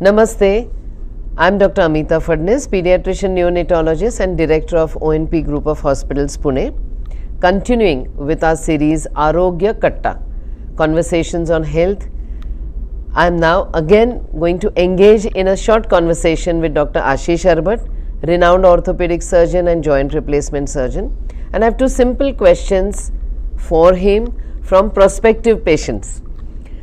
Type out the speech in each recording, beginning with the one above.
Namaste, I'm Dr. Amita Phadnis, Pediatrician Neonatologist and Director of ONP Group of Hospitals, Pune. Continuing with our series Aarogya Katta, Conversations on Health. I'm now again going to engage in a short conversation with Dr. Ashish Arbat, renowned orthopedic surgeon and joint replacement surgeon. And I have two simple questions for him from prospective patients.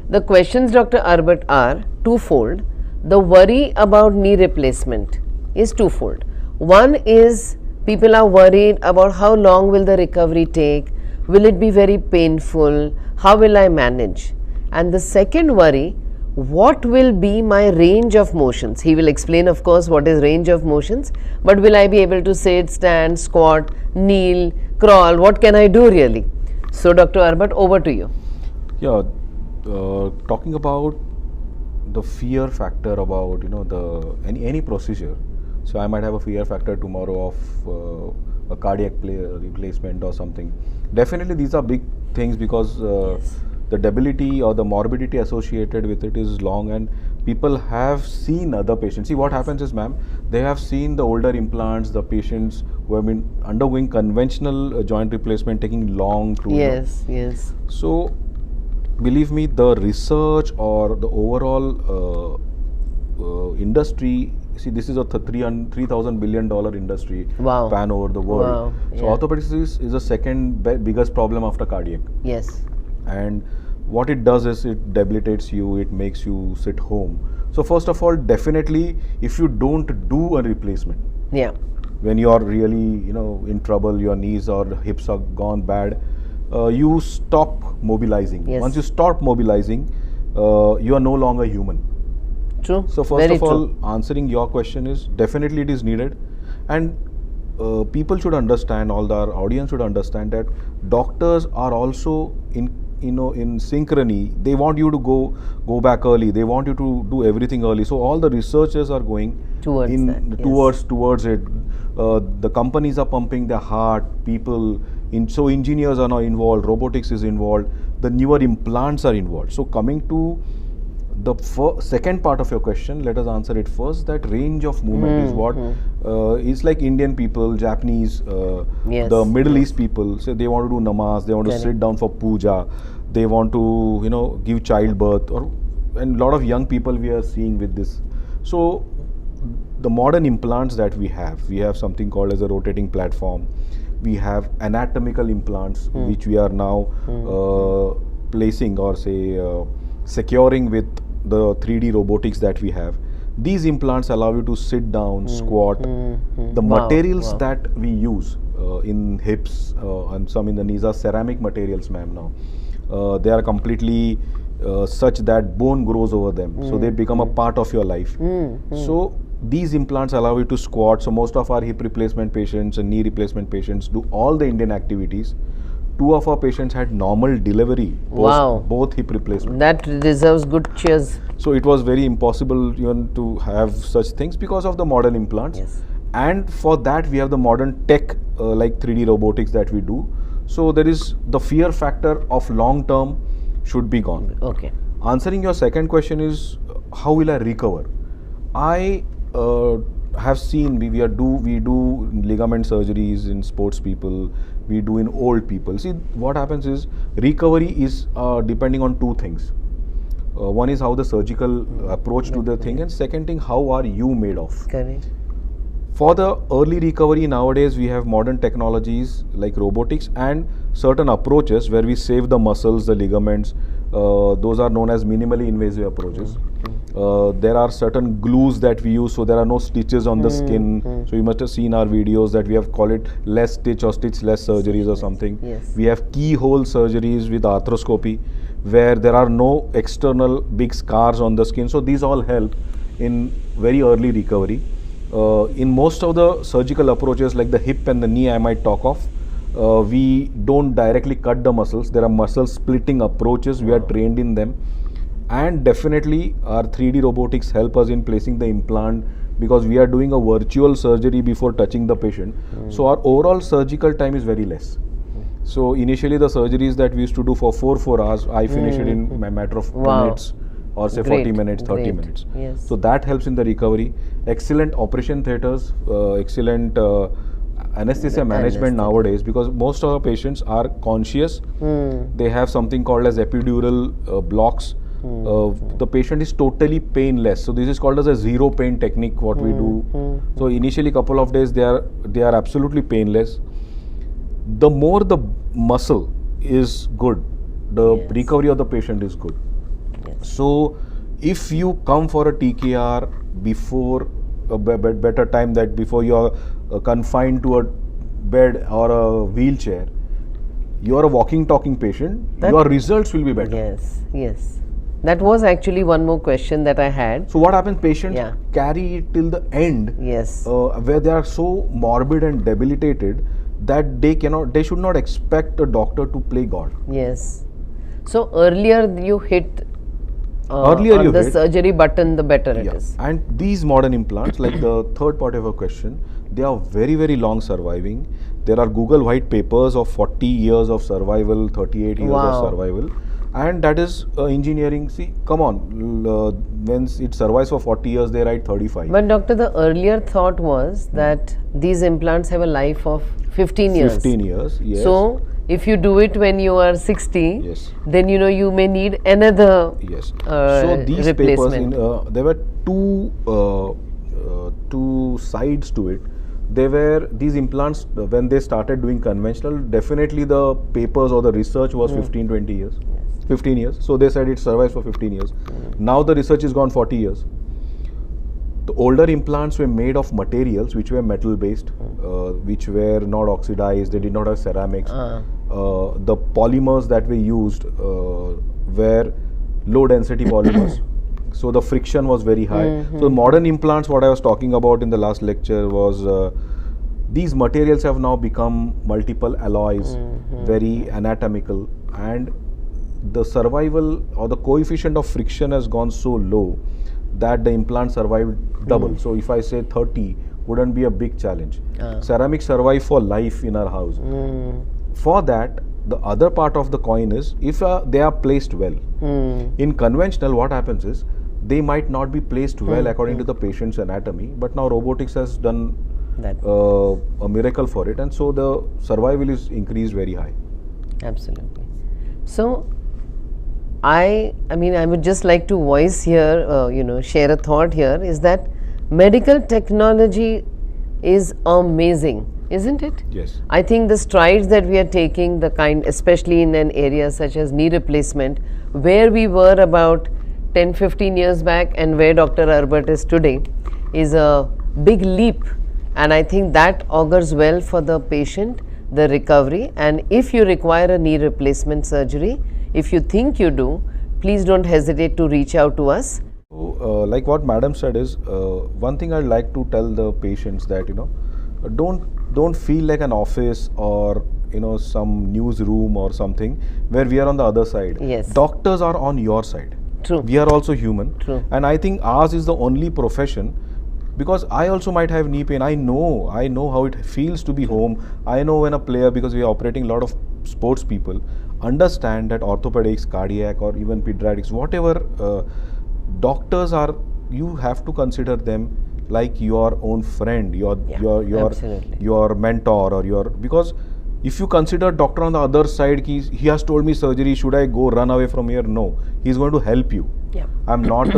The questions, Dr. Arbat, are twofold. The worry about knee replacement is twofold. One is people are worried about how long will the recovery take, will it be very painful, how will I manage? And the second worry, what will be my range of motions? He will explain, of course, what is range of motions, but will I be able to sit, stand, squat, kneel, crawl? What can I do really? So, Dr. Arbat, over to you. Yeah, talking about the fear factor about any procedure. So I might have a fear factor tomorrow of a cardiac replacement or something. Definitely these are big things because the debility or the morbidity associated with it is long, and people have seen other patients. See, what happens is, ma'am, they have seen the older implants, the patients who have been undergoing conventional joint replacement taking long to Yes. So believe me, the research or the overall industry, see, this is a $3,000 billion industry. Wow. Pan over the world. Wow. So Yeah. orthopedics is the second biggest problem after cardiac. Yes. And what it does is it debilitates you, it makes you sit home. So first of all, definitely, if you don't do a replacement, Yeah. when you are really in trouble, your knees or hips are gone bad, you stop mobilizing. Yes. Once you stop mobilizing, you are no longer human. True. So first of all, answering your question is definitely it is needed, and people should understand, all our audience should understand that doctors are also in synchrony. They want you to go back early. They want you to do everything early. So all the researchers are going Towards that, yes. towards it. The companies are pumping their heart. So engineers are now involved. Robotics is involved. The newer implants are involved. So coming to the second part of your question, let us answer it first. That range of movement is what it's like Indian people, Japanese, Yes. the Middle East people say they want to do namaz, they want to Correct. sit down for puja, they want to give childbirth, and a lot of young people we are seeing with this. So the modern implants that we have something called as a rotating platform. We have anatomical implants which we are now placing or say securing with the 3D robotics that we have. These implants allow you to sit down, squat. The materials that we use in hips and some in the knees are ceramic materials, ma'am, now. They are completely such that bone grows over them. So they become a part of your life. So these implants allow you to squat. So most of our hip replacement patients and knee replacement patients do all the Indian activities. 2 of our patients had normal delivery post both hip replacement. That deserves good cheers. So it was very impossible even to have such things because of the modern implants. Yes. And for that we have the modern tech like 3D robotics that we do. So there is the fear factor of long term should be gone. Okay. Answering your second question is how will I recover? I have seen we do ligament surgeries in sports people, we do in old people. See, what happens is recovery is depending on 2 things. One is how the surgical approach to the thing, and second thing, how are you made of? Correct. For the early recovery nowadays, we have modern technologies like robotics and certain approaches where we save the muscles, the ligaments. Those are known as minimally invasive approaches. There are certain glues that we use, so there are no stitches on the skin. So you must have seen our videos that we have called it less stitch or stitch-less surgeries or something. Yes. We have keyhole surgeries with arthroscopy where there are no external big scars on the skin. So these all help in very early recovery. In most of the surgical approaches like the hip and the knee I might talk of, we don't directly cut the muscles. There are muscle splitting approaches. We are trained in them. And definitely our 3D robotics help us in placing the implant because we are doing a virtual surgery before touching the patient. So our overall surgical time is very less. So initially the surgeries that we used to do for 4 hours, I finish it in a matter of minutes or say Great, 40 minutes, 30 great. minutes. Yes. So that helps in the recovery. Excellent operation theatres, excellent anesthesia management nowadays, because most of our patients are conscious. They have something called as epidural blocks. The patient is totally painless. So this is called as a zero pain technique, what we do. So initially couple of days they are absolutely painless. The more the muscle is good, the recovery of the patient is good. So if you come for a TKR before a better time, that before you are confined to a bed or a wheelchair, you are a walking talking patient, your results will be better. Yes, yes. That was actually one more question that I had. So what happens, patients carry it till the end, where they are so morbid and debilitated that they should not expect a doctor to play God. Yes. So earlier you hit on the surgery button, the better it is. And these modern implants, like the third part of your question, they are very, very long surviving. There are Google white papers of 40 years of survival, 38 years of survival. And that is engineering. See, come on, when it survives for 40 years, they write 35. But doctor, the earlier thought was that these implants have a life of 15 years. 15 years, yes. So, if you do it when you are 60, then you may need another so these replacement. Papers, there were two sides to it. These implants, when they started doing conventional, definitely the papers or the research was 15-20 years. 15 years. So they said it survives for 15 years. Now the research is gone 40 years. The older implants were made of materials which were metal based, which were not oxidized, they did not have ceramics. The polymers that were used were low density polymers. So the friction was very high. So modern implants, what I was talking about in the last lecture was these materials have now become multiple alloys, very anatomical, and the survival or the coefficient of friction has gone so low that the implant survived double. So if I say 30, wouldn't be a big challenge. Ceramics survive for life in our house. For that, the other part of the coin is if they are placed well. In conventional, what happens is they might not be placed well according to the patient's anatomy, but now robotics has done a miracle for it, and so the survival is increased very high. Absolutely. So I mean, I would just like to voice here, share a thought here, is that medical technology is amazing, isn't it? Yes. I think the strides that we are taking, especially in an area such as knee replacement, where we were about 10-15 years back and where Dr. Arbat is today, is a big leap. And I think that augurs well for the patient, the recovery. And if you require a knee replacement surgery, if you think you do, please don't hesitate to reach out to us. Like what Madam said is, one thing I'd like to tell the patients that, don't feel like an office or, some newsroom or something where we are on the other side. Yes. Doctors are on your side. True. We are also human. True. And I think ours is the only profession, because I also might have knee pain. I know how it feels to be home. I know when a player, because we are operating a lot of sports people, understand that orthopedics, cardiac, or even pediatrics, whatever doctors are, you have to consider them like your own friend, your mentor, or because if you consider doctor on the other side, he has told me surgery, should I go run away from here? No, he's going to help you. Yeah. I'm not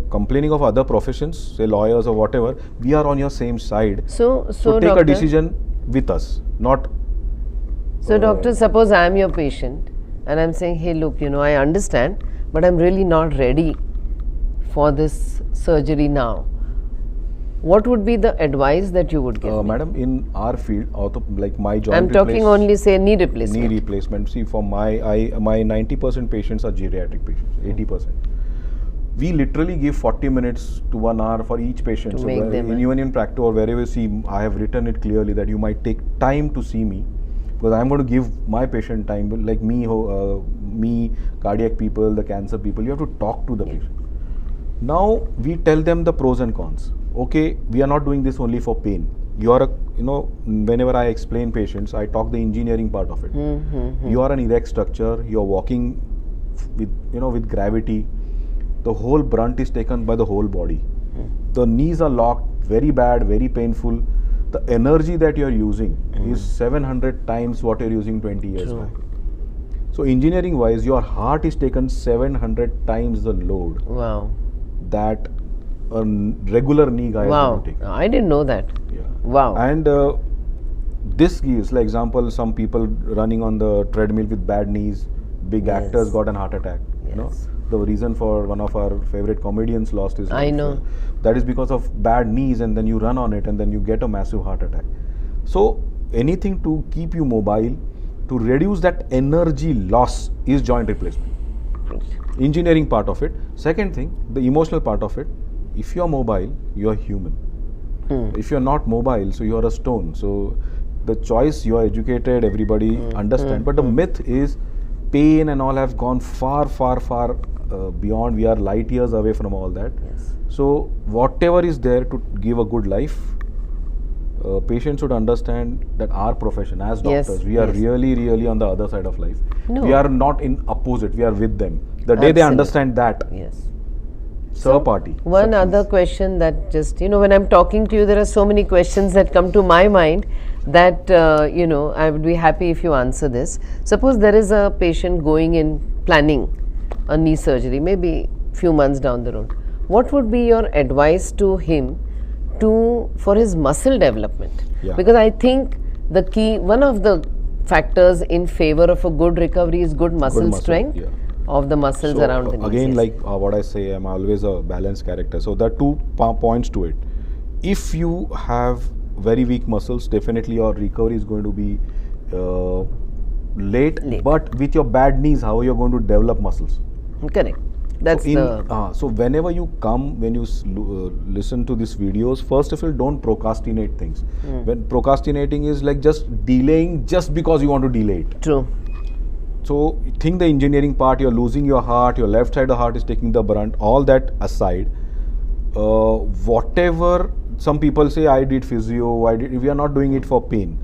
complaining of other professions, say lawyers or whatever. We are on your same side. So take doctor, a decision with us, not. So doctor, suppose I am your patient and I'm saying, hey, look, I understand, but I'm really not ready for this surgery now. What would be the advice that you would give me? Madam, in our field, like my joint I'm talking only say knee replacement. Knee replacement. See, for my 90% patients are geriatric patients, 80%. We literally give 40 minutes to 1 hour for each patient. To make them even in practice or wherever you see, I have written it clearly that you might take time to see me, because I'm going to give my patient time, like me, cardiac people, the cancer people, you have to talk to the patient. Now we tell them the pros and cons. Okay, we are not doing this only for pain. Whenever I explain patients, I talk the engineering part of it. You are an erect structure, you are walking with gravity, the whole brunt is taken by the whole body. The knees are locked, very bad, very painful. The energy that you are using is 700 times what you're using 20 years True. back. So engineering wise, your heart is taken 700 times the load Wow. that a regular knee guy is Wow. going to take. I didn't know that. Yeah. Wow. And this gives, like example, some people running on the treadmill with bad knees, big Yes. actors got an heart attack. Yes. The reason for one of our favorite comedians lost his life. I know. That is because of bad knees, and then you run on it and then you get a massive heart attack. So anything to keep you mobile, to reduce that energy loss, is joint replacement. Engineering part of it. Second thing, the emotional part of it. If you are mobile, you are human. If you are not mobile, so you are a stone. So the choice, you are educated, everybody understand. But the myth is pain and all have gone far, far, far beyond. We are light years away from all that. Yes. So whatever is there to give a good life, patients should understand that our profession as Yes, doctors, we are yes. really, really on the other side of life. No. We are not in opposite. We are with them. The day they Absolutely. understand that, Yes. party. One other question that just, when I'm talking to you, there are so many questions that come to my mind that, I would be happy if you answer this. Suppose there is a patient going in planning a knee surgery, maybe few months down the road. What would be your advice to him for his muscle development? Yeah. Because I think the key, one of the factors in favor of a good recovery is good muscle muscle, strength yeah. of the muscles around the knees. Again, Yes. like what I say, I'm always a balanced character. So there are two points to it. If you have very weak muscles, definitely your recovery is going to be late. But with your bad knees, how are you going to develop muscles? Correct. That's So whenever you come, when you listen to these videos, first of all, don't procrastinate things. When procrastinating is like just delaying just because you want to delay it. true. So think the engineering part, you're losing your heart, your left side of the heart is taking the brunt, all that aside, whatever, some people say I did physio, we are not doing it for pain.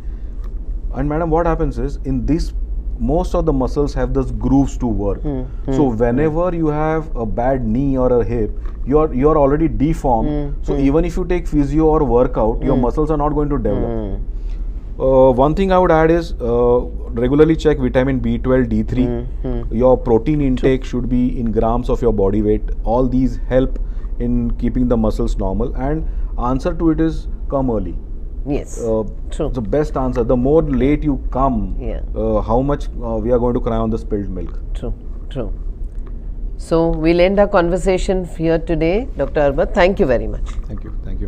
And madam, what happens is, in this, most of the muscles have those grooves to work. So whenever you have a bad knee or a hip, you're already deformed. So even if you take physio or workout, your muscles are not going to develop. One thing I would add is regularly check vitamin B12, D3. Your protein intake should be in grams of your body weight. All these help in keeping the muscles normal. And answer to it is come early. Yes. True. The best answer. The more late you come, Yeah. how much we are going to cry on the spilled milk. True. True. So we'll end our conversation here today, Dr. Arbat. Thank you very much. Thank you. Thank you, ma'am.